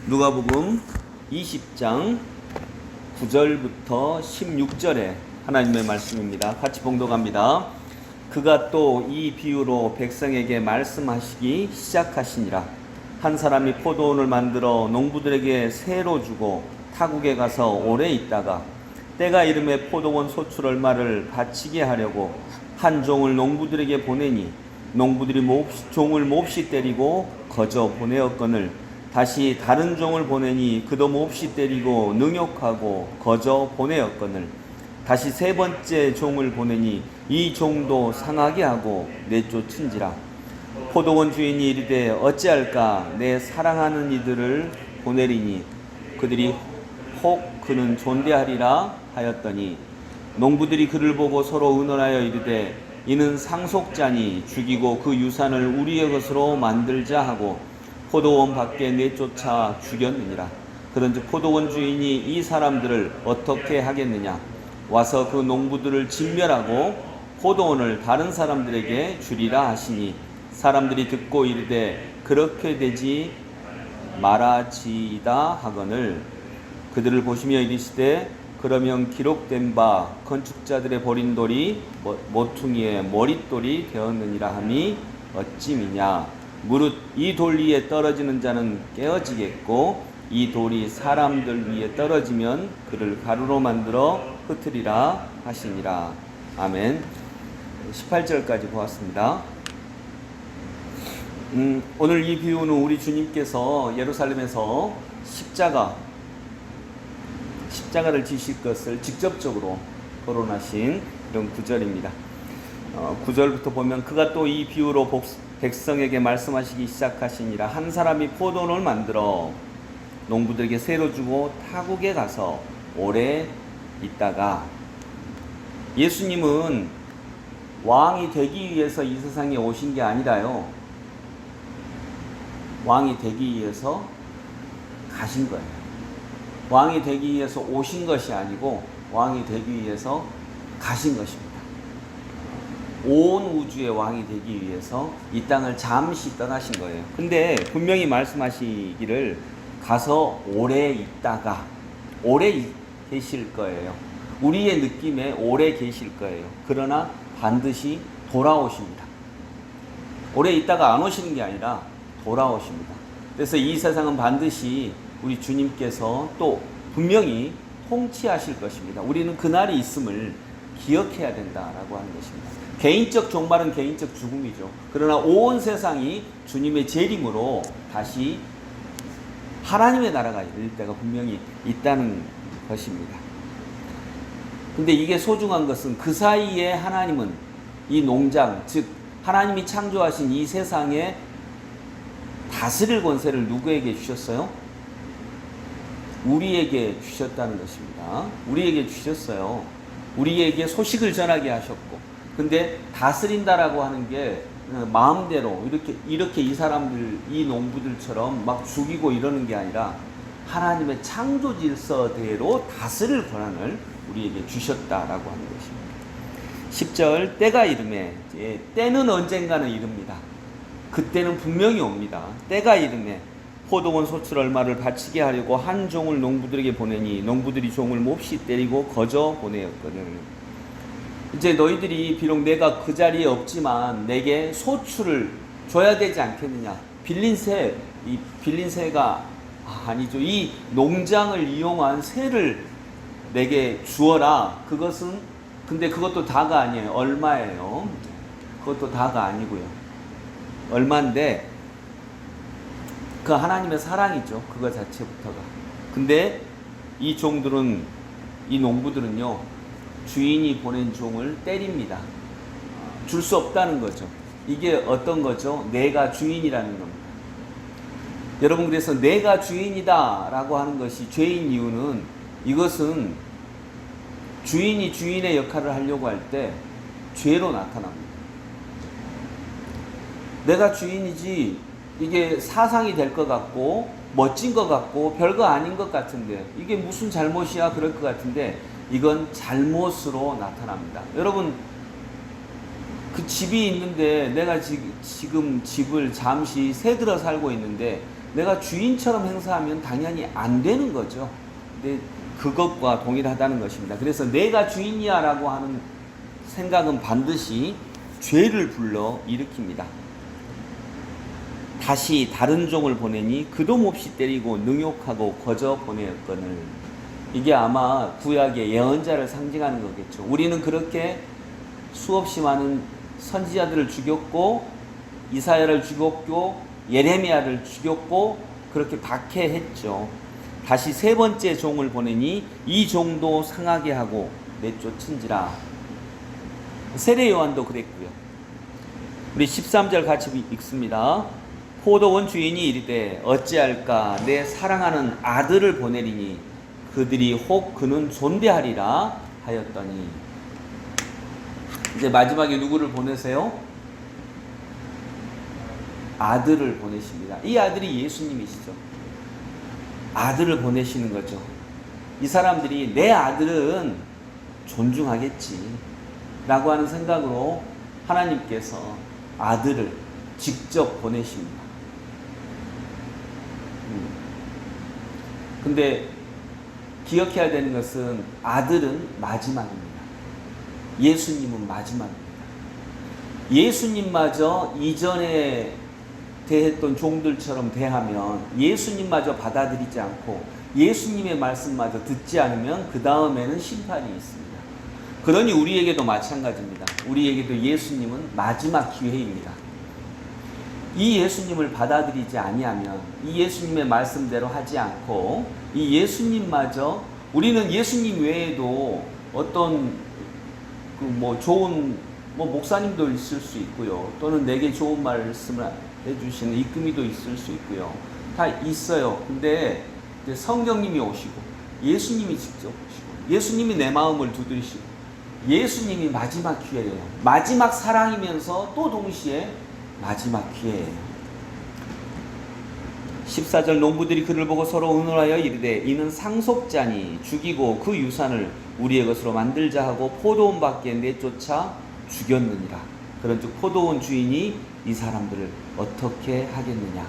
누가복음 20장 9절부터 16절에 하나님의 말씀입니다. 같이 봉독합니다. 그가 또 이 비유로 백성에게 말씀하시기 시작하시니라. 한 사람이 포도원을 만들어 농부들에게 새로 주고 타국에 가서 오래 있다가 때가 이름에 포도원 소출 얼마를 바치게 하려고 한 종을 농부들에게 보내니 농부들이 종을 몹시 때리고 거저 보내었거늘 다시 다른 종을 보내니 그도 몹시 때리고 능욕하고 거저 보내었거늘 다시 세 번째 종을 보내니 이 종도 상하게 하고 내쫓은지라. 포도원 주인이 이르되 어찌할까 내 사랑하는 이들을 보내리니 그들이 혹 그는 존대하리라 하였더니 농부들이 그를 보고 서로 의논하여 이르되 이는 상속자니 죽이고 그 유산을 우리의 것으로 만들자 하고 포도원 밖에 내쫓아 죽였느니라. 그런즉 포도원 주인이 이 사람들을 어떻게 하겠느냐? 와서 그 농부들을 진멸하고 포도원을 다른 사람들에게 주리라 하시니 사람들이 듣고 이르되 그렇게 되지 말아지이다 하거늘 그들을 보시며 이르시되 그러면 기록된 바 건축자들의 버린 돌이 모퉁이의 머릿돌이 되었느니라 함이 어찌미냐. 무릇 이 돌 위에 떨어지는 자는 깨어지겠고 이 돌이 사람들 위에 떨어지면 그를 가루로 만들어 흩으리라 하시니라. 아멘. 18절까지 보았습니다. 오늘 이 비유는 우리 주님께서 예루살렘에서 십자가를 지실 것을 직접적으로 거론하신 이런 구절입니다. 9절부터 보면 그가 또 이 비유로 백성에게 말씀하시기 시작하시니라. 한 사람이 포도원을 만들어 농부들에게 새로 주고 타국에 가서 오래 있다가 예수님은 왕이 되기 위해서 이 세상에 오신 게 아니라요. 왕이 되기 위해서 가신 거예요. 왕이 되기 위해서 오신 것이 아니고 왕이 되기 위해서 가신 것입니다. 온 우주의 왕이 되기 위해서 이 땅을 잠시 떠나신 거예요. 근데 분명히 말씀하시기를 가서 오래 있다가 오래 계실 거예요. 우리의 느낌에 오래 계실 거예요. 그러나 반드시 돌아오십니다. 오래 있다가 안 오시는 게 아니라 돌아오십니다. 그래서 이 세상은 반드시 우리 주님께서 또 분명히 통치하실 것입니다. 우리는 그날이 있음을 기억해야 된다라고 하는 것입니다. 개인적 종말은 개인적 죽음이죠. 그러나 온 세상이 주님의 재림으로 다시 하나님의 나라가 이를 때가 분명히 있다는 것입니다. 근데 이게 소중한 것은 그 사이에 하나님은 이 농장, 즉 하나님이 창조하신 이 세상에 다스릴 권세를 누구에게 주셨어요? 우리에게 주셨다는 것입니다. 우리에게 주셨어요. 우리에게 소식을 전하게 하셨고, 근데 다스린다라고 하는 게 마음대로 이렇게 이 사람들, 이 농부들처럼 막 죽이고 이러는 게 아니라 하나님의 창조 질서대로 다스릴 권한을 우리에게 주셨다라고 하는 것입니다. 10절 때가 이름에, 때는 언젠가는 이릅니다. 그때는 분명히 옵니다. 때가 이름에 포도원 소출 얼마를 바치게 하려고 한 종을 농부들에게 보내니 농부들이 종을 몹시 때리고 거저 보내었거든. 이제 너희들이 비록 내가 그 자리에 없지만 내게 소출을 줘야 되지 않겠느냐. 빌린 새가 아니죠. 이 농장을 이용한 새를 내게 주어라. 근데 그것도 다가 아니에요. 얼마예요. 그것도 다가 아니고요. 얼마인데 그 하나님의 사랑이죠. 그거 자체부터가. 근데 이 농부들은요, 주인이 보낸 종을 때립니다. 줄 수 없다는 거죠. 이게 어떤 거죠? 내가 주인이라는 겁니다. 여러분, 그래서 내가 주인이다 라고 하는 것이 죄인 이유는 이것은 주인이 주인의 역할을 하려고 할 때 죄로 나타납니다. 내가 주인이지 이게 사상이 될 것 같고 멋진 것 같고 별거 아닌 것 같은데 이게 무슨 잘못이야 그럴 것 같은데 이건 잘못으로 나타납니다. 여러분, 그 집이 있는데 내가 지금 집을 잠시 새 들어 살고 있는데 내가 주인처럼 행사하면 당연히 안 되는 거죠. 근데 그것과 동일하다는 것입니다. 그래서 내가 주인이야 라고 하는 생각은 반드시 죄를 불러 일으킵니다. 다시 다른 종을 보내니 그도 몹시 때리고 능욕하고 거저 보내었거늘. 이게 아마 구약의 예언자를 상징하는 거겠죠. 우리는 그렇게 수없이 많은 선지자들을 죽였고 이사야를 죽였고 예레미야를 죽였고 그렇게 박해했죠. 다시 세 번째 종을 보내니 이 종도 상하게 하고 내쫓은지라. 세례 요한도 그랬고요. 우리 13절 같이 읽습니다. 포도원 주인이 이르되 어찌할까 내 사랑하는 아들을 보내리니 그들이 혹 그는 존대하리라 하였더니. 이제 마지막에 누구를 보내세요? 아들을 보내십니다. 이 아들이 예수님이시죠. 아들을 보내시는 거죠. 이 사람들이 내 아들은 존중하겠지 라고 하는 생각으로 하나님께서 아들을 직접 보내십니다. 근데 기억해야 되는 것은 아들은 마지막입니다. 예수님은 마지막입니다. 예수님마저 이전에 대했던 종들처럼 대하면 예수님마저 받아들이지 않고 예수님의 말씀마저 듣지 않으면 그 다음에는 심판이 있습니다. 그러니 우리에게도 마찬가지입니다. 우리에게도 예수님은 마지막 기회입니다. 이 예수님을 받아들이지 아니하면 이 예수님의 말씀대로 하지 않고 이 예수님마저 우리는 예수님 외에도 어떤 좋은 목사님도 있을 수 있고요. 또는 내게 좋은 말씀을 해주시는 이끄미도 있을 수 있고요. 다 있어요. 근데 이제 성령님이 오시고 예수님이 직접 오시고 예수님이 내 마음을 두드리시고 예수님이 마지막 기회예요. 마지막 사랑이면서 또 동시에 마지막 기회예요. 14절 농부들이 그를 보고 서로 의논하여 이르되 이는 상속자니 죽이고 그 유산을 우리의 것으로 만들자 하고 포도원 밖에 내쫓아 죽였느니라. 그런즉 포도원 주인이 이 사람들을 어떻게 하겠느냐.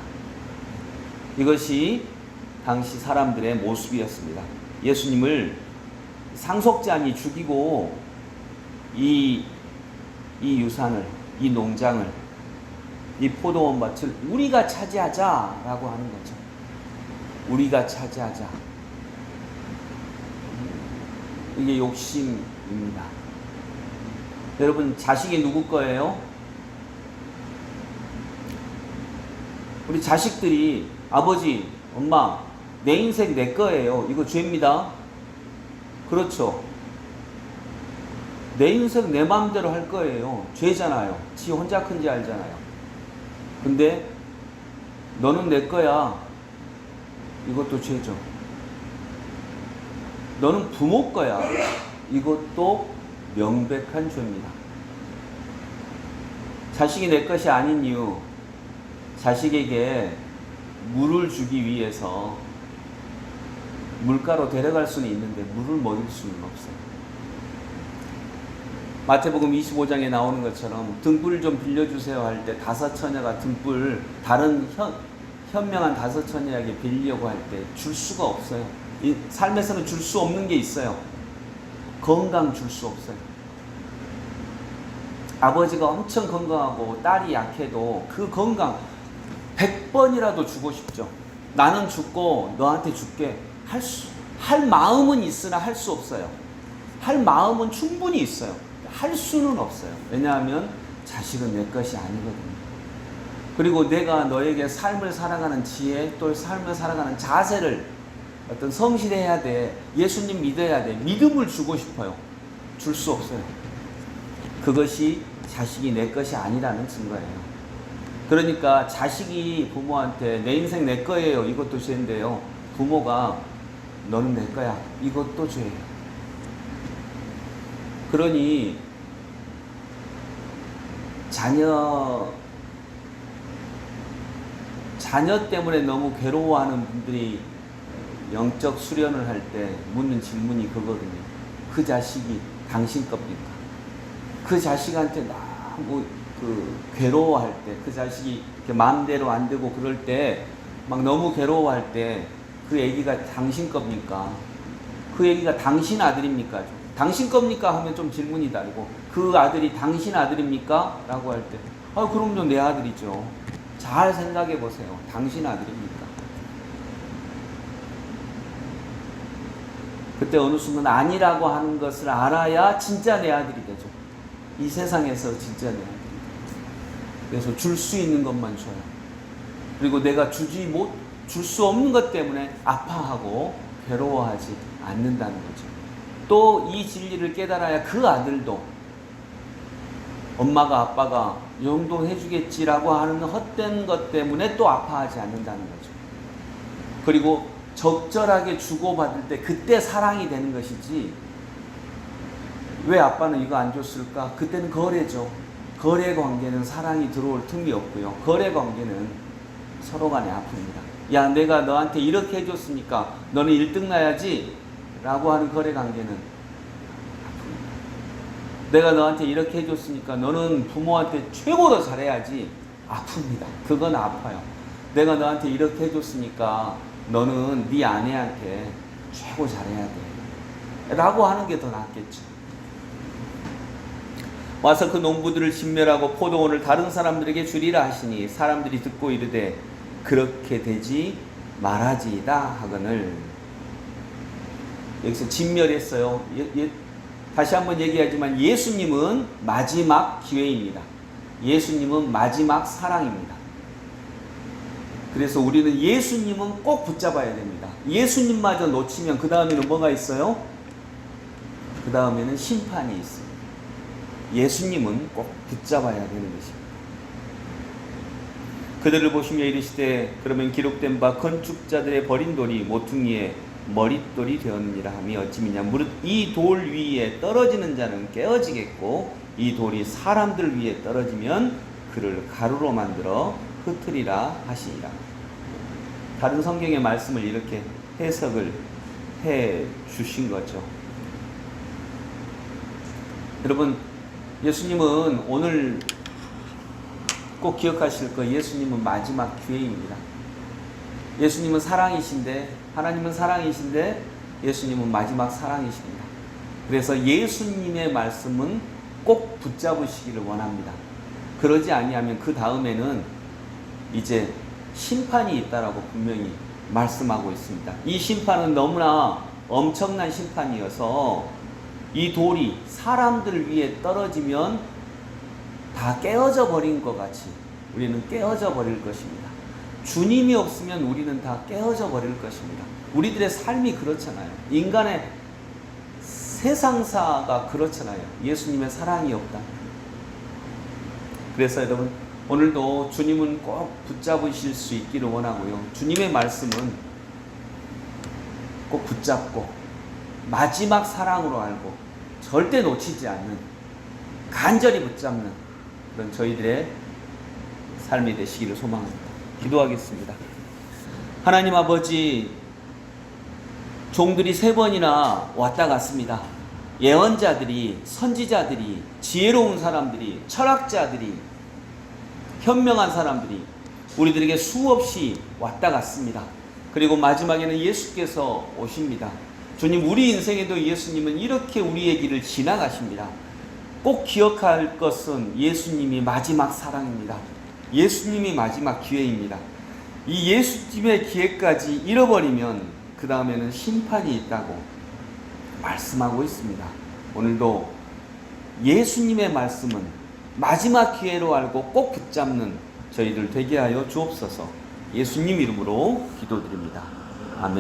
이것이 당시 사람들의 모습이었습니다. 예수님을 상속자니 죽이고 이 유산을, 이 농장을, 이 포도원 밭을 우리가 차지하자라고 하는 거죠. 우리가 차지하자. 이게 욕심입니다. 여러분, 자식이 누구 거예요? 우리 자식들이 아버지, 엄마, 내 인생 내 거예요. 이거 죄입니다. 그렇죠. 내 인생 내 마음대로 할 거예요. 죄잖아요. 지 혼자 큰지 알잖아요. 근데 너는 내 거야. 이것도 죄죠. 너는 부모 거야. 이것도 명백한 죄입니다. 자식이 내 것이 아닌 이유, 자식에게 물을 주기 위해서 물가로 데려갈 수는 있는데 물을 먹일 수는 없어요. 마태복음 25장에 나오는 것처럼 등불 좀 빌려주세요 할 때 다섯 처녀가 등불 다른 현명한 다섯 처녀에게 빌리려고 할 때 줄 수가 없어요. 이 삶에서는 줄 수 없는 게 있어요. 건강 줄 수 없어요. 아버지가 엄청 건강하고 딸이 약해도 그 건강 100번이라도 주고 싶죠. 나는 죽고 너한테 줄게 할 마음은 있으나 할 수 없어요. 할 마음은 충분히 있어요. 할 수는 없어요. 왜냐하면 자식은 내 것이 아니거든요. 그리고 내가 너에게 삶을 살아가는 지혜, 또 삶을 살아가는 자세를 어떤 성실해야 돼. 예수님 믿어야 돼. 믿음을 주고 싶어요. 줄 수 없어요. 그것이 자식이 내 것이 아니라는 증거예요. 그러니까 자식이 부모한테 내 인생 내 거예요. 이것도 죄인데요. 부모가 너는 내 거야. 이것도 죄예요. 그러니 자녀 때문에 너무 괴로워하는 분들이 영적 수련을 할 때 묻는 질문이 그거거든요. 그 자식이 당신 겁니까? 그 자식한테 너무 괴로워할 때, 그 자식이 마음대로 안 되고 그럴 때 막 너무 괴로워할 때 그 아기가 당신 겁니까? 그 아기가 당신 아들입니까? 당신 겁니까? 하면 좀 질문이 다르고, 그 아들이 당신 아들입니까? 라고 할 때, 그럼요, 내 아들이죠. 잘 생각해 보세요. 당신 아들입니까? 그때 어느 순간 아니라고 하는 것을 알아야 진짜 내 아들이 되죠. 이 세상에서 진짜 내 아들이. 그래서 줄 수 있는 것만 줘요. 그리고 내가 줄 수 없는 것 때문에 아파하고 괴로워하지 않는다는 거죠. 또 이 진리를 깨달아야 그 아들도 엄마가 아빠가 용돈 해주겠지라고 하는 헛된 것 때문에 또 아파하지 않는다는 거죠. 그리고 적절하게 주고받을 때 그때 사랑이 되는 것이지, 왜 아빠는 이거 안 줬을까? 그때는 거래죠. 거래 관계는 사랑이 들어올 틈이 없고요. 거래 관계는 서로 간에 아픕니다. 야, 내가 너한테 이렇게 해줬으니까 너는 1등 나야지 라고 하는 거래 관계는 아픕니다. 내가 너한테 이렇게 해줬으니까 너는 부모한테 최고로 잘해야지, 아픕니다. 그건 아파요. 내가 너한테 이렇게 해줬으니까 너는 네 아내한테 최고 잘해야 돼 라고 하는 게 더 낫겠죠. 와서 그 농부들을 진멸하고 포도원을 다른 사람들에게 주리라 하시니 사람들이 듣고 이르되 그렇게 되지 말아지이다 하거늘. 여기서 진멸했어요. 다시 한번 얘기하지만 예수님은 마지막 기회입니다. 예수님은 마지막 사랑입니다. 그래서 우리는 예수님은 꼭 붙잡아야 됩니다. 예수님마저 놓치면 그 다음에는 뭐가 있어요? 그 다음에는 심판이 있습니다. 예수님은 꼭 붙잡아야 되는 것입니다. 그들을 보시며 이르시되 그러면 기록된 바 건축자들의 버린 돌이 모퉁이의 머릿돌이 되었느니라 하며 어찌미냐 무릇 이 돌 위에 떨어지는 자는 깨어지겠고 이 돌이 사람들 위에 떨어지면 그를 가루로 만들어 흩으리라 하시니라. 다른 성경의 말씀을 이렇게 해석을 해 주신 거죠. 여러분, 예수님은 오늘 꼭 기억하실 거, 예수님은 마지막 기회입니다. 예수님은 사랑이신데, 하나님은 사랑이신데 예수님은 마지막 사랑이십니다. 그래서 예수님의 말씀은 꼭 붙잡으시기를 원합니다. 그러지 아니하면 그 다음에는 이제 심판이 있다라고 분명히 말씀하고 있습니다. 이 심판은 너무나 엄청난 심판이어서 이 돌이 사람들 위에 떨어지면 다 깨어져 버린 것 같이 우리는 깨어져 버릴 것입니다. 주님이 없으면 우리는 다 깨어져 버릴 것입니다. 우리들의 삶이 그렇잖아요. 인간의 세상사가 그렇잖아요. 예수님의 사랑이 없다. 그래서 여러분, 오늘도 주님은 꼭 붙잡으실 수 있기를 원하고요. 주님의 말씀은 꼭 붙잡고 마지막 사랑으로 알고 절대 놓치지 않는, 간절히 붙잡는 그런 저희들의 삶이 되시기를 소망합니다. 기도하겠습니다. 하나님 아버지, 종들이 3번이나 왔다 갔습니다. 예언자들이, 선지자들이, 지혜로운 사람들이, 철학자들이, 현명한 사람들이 우리들에게 수없이 왔다 갔습니다. 그리고 마지막에는 예수께서 오십니다. 주님, 우리 인생에도 예수님은 이렇게 우리의 길을 지나가십니다. 꼭 기억할 것은 예수님이 마지막 사랑입니다. 예수님이 마지막 기회입니다. 이 예수님의 기회까지 잃어버리면 그 다음에는 심판이 있다고 말씀하고 있습니다. 오늘도 예수님의 말씀은 마지막 기회로 알고 꼭 붙잡는 저희들 되게 하여 주옵소서. 예수님 이름으로 기도드립니다.